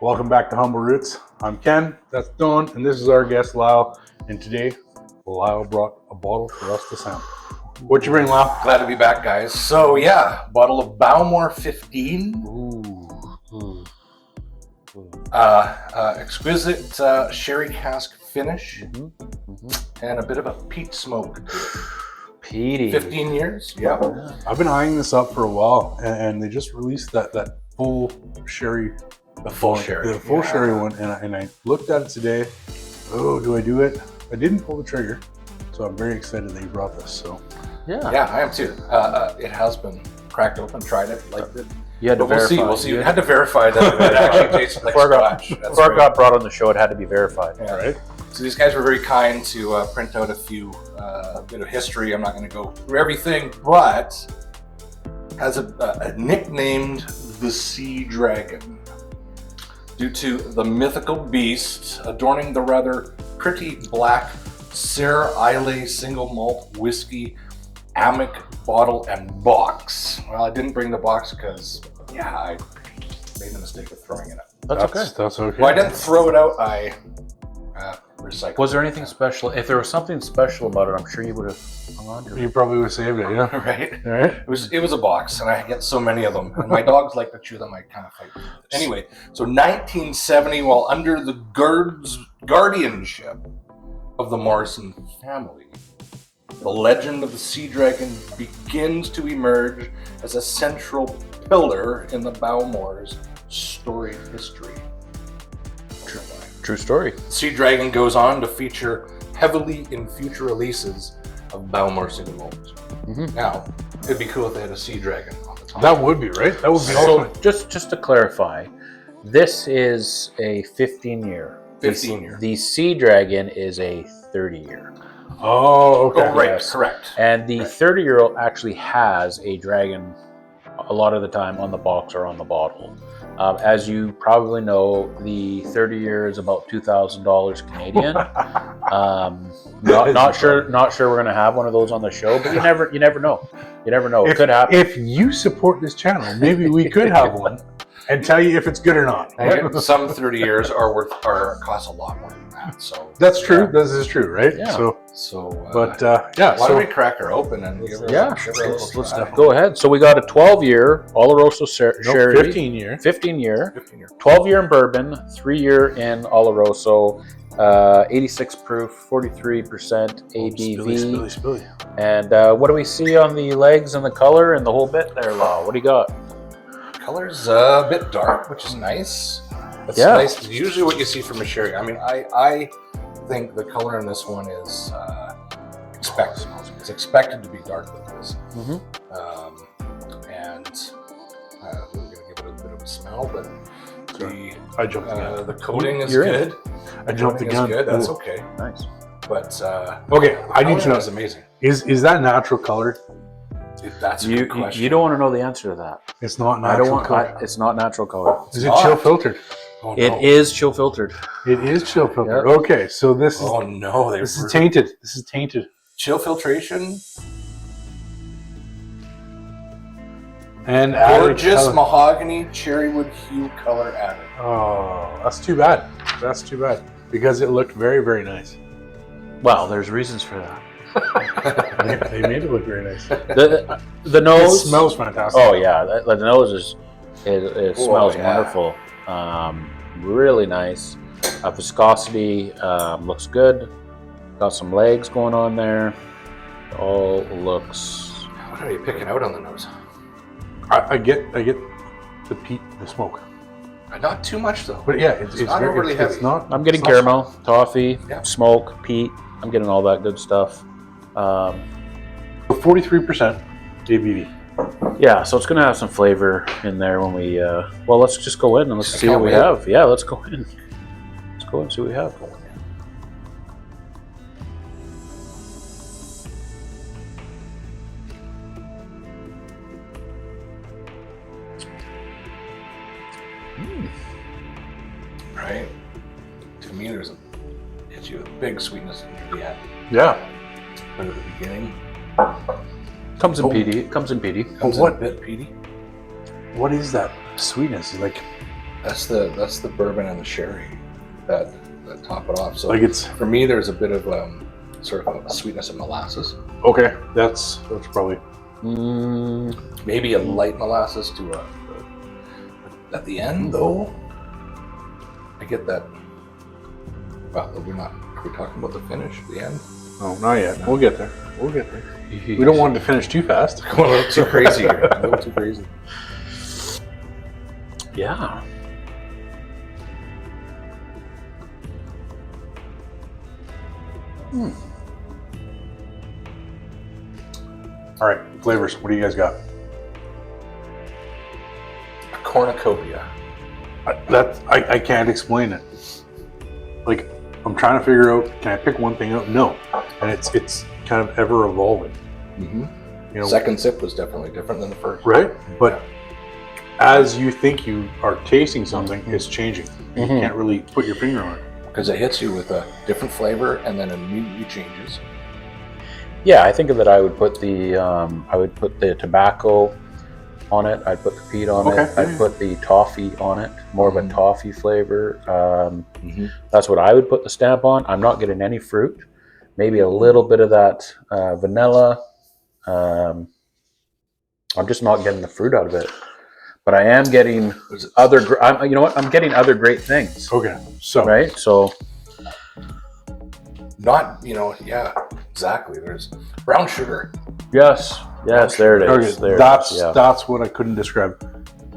Welcome back to Humble Roots. I'm Ken, that's Don, and this is our guest Lyle. And today, Lyle brought a bottle for us to sample. What'd you bring, Lyle? Glad to be back, guys. So yeah, bottle of Bowmore 15. Exquisite sherry cask finish, and a bit of a peat smoke. Peaty. 15 years. Yeah. I've been eyeing this up for a while, and they just released that full sherry. The full sherry. The full sherry one, and I looked at it today. Oh, do I do it? I didn't pull the trigger, so I'm very excited that you brought this. So Yeah, I am too. It has been cracked open, tried it, liked it. You had to verify. We'll see. You had to verify that it actually tasted like scotch. Before it got brought on the show, it had to be verified. Yeah. Right. So these guys were very kind to print out a few bit of history. I'm not going to go through everything, but has a nicknamed the Sea Dragon due to the mythical beast adorning the rather pretty black Serre Isle single malt whiskey Amic bottle and box. Well, I didn't bring the box because, I made the mistake of throwing it out. that's okay. Well, I didn't throw it out. I recycled. Was there anything special? If there was something special about it, I'm sure you would have hung on to it. You probably would have saved it, yeah. Right? All right. It was a box, and I get so many of them. And my dogs like to chew them. I kind of fight with it. Anyway, so 1970, while under the guardianship of the Morrison family, the legend of the Sea Dragon begins to emerge as a central pillar in the Bowmore's storied history. True story. Sea Dragon goes on to feature heavily in future releases of Bowmore single malts. Now, it'd be cool if they had a Sea Dragon on the top. That would be, right? That would be So awesome. just to clarify, this is a 15-year. 15-year. The Sea Dragon is a 30-year. Oh, okay. Oh, right, Yes. correct. And the 30-year actually has a dragon a lot of the time on the box or on the bottle. As you probably know, the 30-year is about $2,000 Canadian. Not sure we're gonna have one of those on the show, but you never know. You never know. It could happen. If you support this channel, maybe we could have one and tell you if it's good or not. Some 30 years cost a lot more than that. So That's true. This is true, right? Yeah. Why why don't we crack her open and give her, Yeah. give her a little try? Go ahead. So we got a 12-year Oloroso sherry, 15-year. 15-year, 15-year. 12-year in bourbon, 3-year in Oloroso, 86 proof, 43% ABV. Spilly. And what do we see on the legs and the color and the whole bit there, Lau? What do you got? Color's a bit dark, which is nice. That's nice. Usually what you see from a sherry. I mean, I think the color in this one is expected. It's expected to be dark like this. And we're going to give it a bit of a smell, but I jumped the gun. the coating is You're in. good. I jumped the Coating is gun. good. That's Ooh. okay. Nice. But Okay, I need to know. It's amazing. Is that natural color? That's a good question. You don't want to know the answer to that. It's not I natural don't want. color. It's not natural color. Is it chill filtered? Oh, no. It is chill filtered. It is chill filtered. Yep. Okay, so this is Oh no, this is tainted. This is tainted. Chill filtration. And added Gorgeous color. mahogany cherrywood hue color added. Oh, that's too bad. That's too bad because it looked very, very nice. Well, there's reasons for that. They made it look very nice. The It nose smells fantastic. Oh yeah, the nose is it Oh, smells yeah. wonderful. Really nice. Viscosity looks good. Got some legs going on there. All looks. What are you picking out on the nose? I get the peat, the smoke, Not too much though. but yeah, it's not very, overly it's heavy. not. I'm getting it's not- caramel, toffee, Yeah. smoke, peat. I'm getting all that good stuff. 43% ABV. Yeah, so it's gonna have some flavor in there when we. Well, let's just go in and let's see what we can't wait. have. Yeah, let's go in. Let's go and see what we have. Right? To me, there's hits you with big sweetness in the end. Yeah. But at the beginning, Comes in Oh. peaty. Comes in peaty. comes in what- a bit peaty. What is that sweetness? Like That's the bourbon and the sherry that top it off. So Like it's for me, there's a bit of sort of a sweetness of molasses. okay. That's probably Maybe a light molasses to at the end though. I get that. Well, are we talking about the finish? The end? no, not yet. We'll get there. We'll get there. We don't want it to finish too fast. Going a little too crazy here. A little too crazy. Yeah. All right, flavors. What do you guys got? A cornucopia. I can't explain it. Like I'm trying to figure out. Can I pick one thing out? No, and it's kind of ever evolving. Mm-hmm. You know, Second sip was definitely different than the first. right? But as you think you are tasting something, it's changing. You can't really put your finger on it. Because it hits you with a different flavor and then immediately changes. Yeah, I think that I would put the tobacco on it. I'd put the peat on Okay. it. I'd put the toffee on it. More of a toffee flavor. Mm-hmm. That's what I would put the stamp on. I'm not getting any fruit. Maybe a little bit of that vanilla. I'm just not getting the fruit out of it. But I am getting other. You know what? I'm getting other great things. Okay, so Right. So Not, yeah, exactly. There's brown sugar. yes, there it is. okay, There it that's is, yeah. that's what I couldn't describe.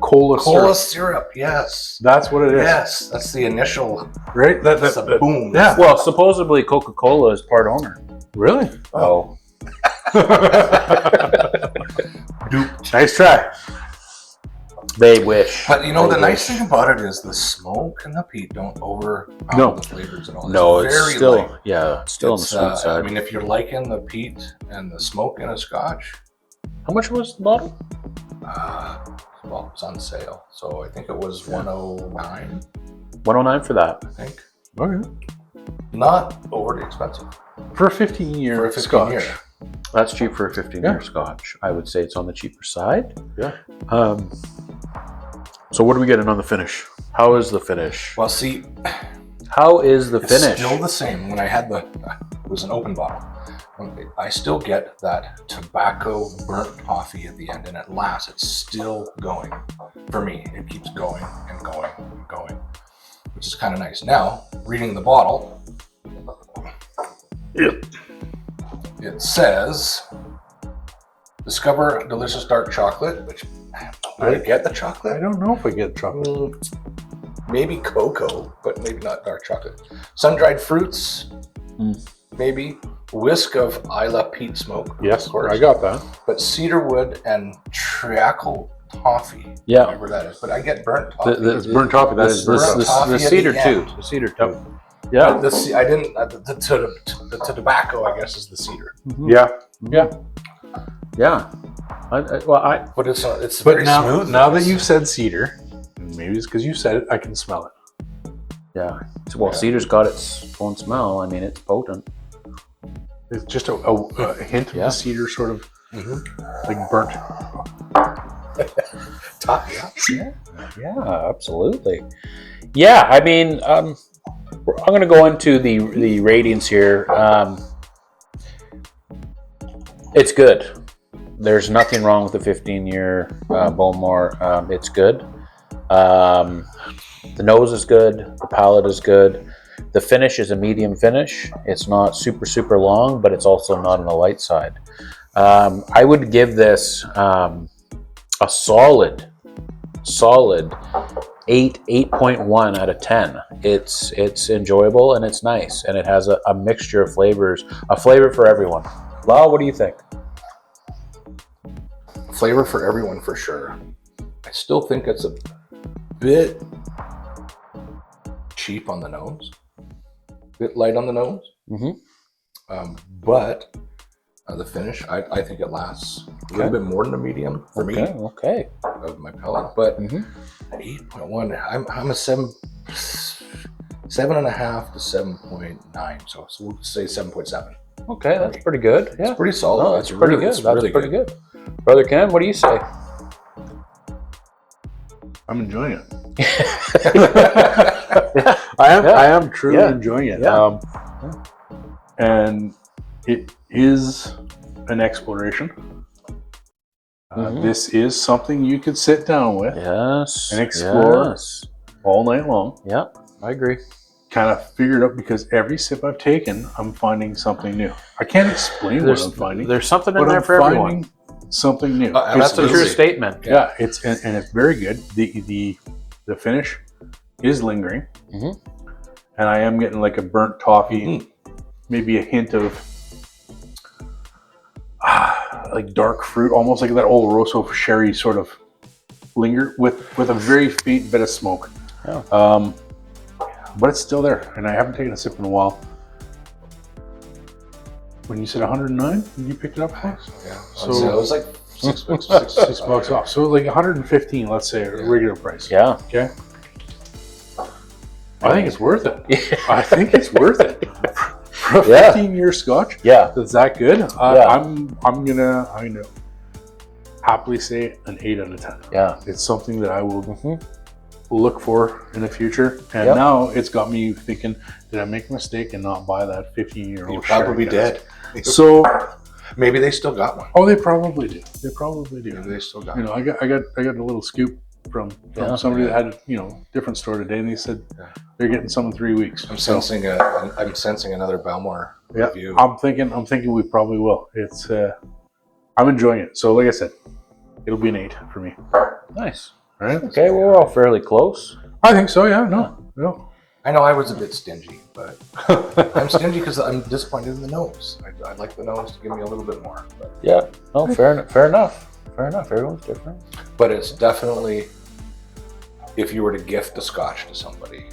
Cola Cola syrup. syrup, yes. That's what it is. Yes, that's the initial. Right. That's a boom. Yeah. Well, supposedly Coca-Cola is part owner. Really? Oh, Nice try. they wish. But the They nice wish. thing about it is the smoke and the peat don't overpower No. the flavors at all. No, it's very still light. it's still on the It's, sweet side. I mean, if you're liking the peat and the smoke in a scotch, How much was the bottle? well, it's on sale. So I think it was $109, $109 for that. I think. Okay. Not overly expensive. For a 15-year For a 15 scotch. year. That's cheap for a 15-year Yeah. scotch. I would say it's on the cheaper side. Yeah. So what are we getting on the finish? How is the finish? Well, see, How is the it's finish? still the same. When I had it was an open bottle. I still get that tobacco burnt toffee at the end, and at last, it's still going. For me, it keeps going and going and going, which is kind of nice. Now, reading the bottle, Yep. it says, "Discover delicious dark chocolate," which do I get the I chocolate? don't know if I get chocolate. Maybe cocoa, but maybe not dark chocolate. Sun-dried fruits, maybe. Whisk of Isla peat smoke. Yes, of course. I got that. But cedarwood and treacle toffee. Yeah. Whatever that is. But I get burnt toffee. It's burnt toffee. That is burnt burnt toffee. toffee the at cedar the too. end. The cedar too. Yeah. Yeah. I didn't. The tobacco, I guess, is the cedar. Yeah. Yeah. Yeah. But it's But very now, smooth. now that you've said cedar, and maybe it's because you said it, I can smell it. Yeah. Well, cedar's got its own smell. I mean, it's potent. It's just a hint of Yeah. the cedar, sort of like burnt. toffee. Yeah, absolutely. Yeah, I mean, I'm going to go into the ratings here. It's good. There's nothing wrong with the 15-year Bowmore. It's good. The nose is good. The palate is good. The finish is a medium finish. It's not super, super long, but it's also not on the light side. I would give this a solid 8.1 out of 10. It's enjoyable and it's nice, and it has a mixture of flavors, a flavor for everyone. Lau, what do you think? Flavor for everyone, for sure. I still think it's a bit cheap on the nose. Bit light on the nose. But the finish, I think it lasts a little bit more than a medium for me Okay. of my palate. But 8.1, I'm a 7.5 to 7.9. So we'll say 7.7. Okay, that's pretty good. Yeah, It's pretty solid. No, that's pretty good. It's That's really pretty good. Brother Ken, what do you say? I'm enjoying it. I am truly enjoying it. Yeah. And it is an exploration. This is something you could sit down with and explore all night long. Yeah, I agree. Kind of figure it out because every sip I've taken, I'm finding something new. I can't explain what I'm finding. There's something in but there I'm for everyone. finding something new. And That's a true statement. Yeah, it's and it's very good. The finish is lingering, Mhm. and I am getting like a burnt toffee, maybe a hint of like dark fruit, almost like that Oloroso sherry sort of linger with a very faint bit of smoke. Yeah. But it's still there, and I haven't taken a sip in a while. When you said 109, you picked it up, Alex? Yeah. So it was like $6. $6 off. So like 115, let's say, regular price. Yeah. Okay. I think it's worth it. I think it's worth it. For a 15-year Scotch, that's that good. I'm gonna happily say an 8 out of 10. Yeah. It's something that I will look for in the future. And now it's got me thinking, did I make a mistake and not buy that 15-year-old? You're probably dead. So maybe they still got one. oh, they probably do. They probably do. Maybe they still got You know, I got a little scoop from somebody that had different store today, and they said they're getting some in 3 weeks. I'm sensing another Bowmore review. I'm thinking we probably will. It's I'm enjoying it. So like I said, it'll be an 8 for me. Nice. All right. Okay, well, we're all fairly close. I think so. Yeah. No. I know I was a bit stingy, but I'm stingy because I'm disappointed in the nose. I'd like the nose to give me a little bit more. But. Yeah. No, fair enough. Fair enough. Everyone's different. But it's definitely, if you were to gift a Scotch to somebody.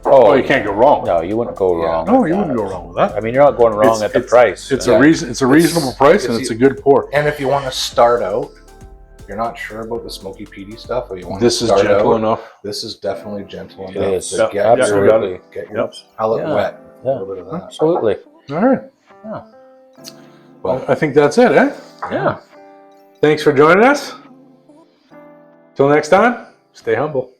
Oh, you can't go wrong. No, you wouldn't go wrong. No, you wouldn't go wrong with that. I mean, you're not going wrong at the price. It's a reasonable price, and it's a good pour. And if you want to start out, you're not sure about the smoky peaty stuff, or you want This to is start gentle out, enough. This is definitely gentle It enough is. to get Absolutely. your palate wet. A little bit of that. Absolutely. All right. Yeah. Well, I think that's it, eh? Yeah. Thanks for joining us. Till next time, stay humble.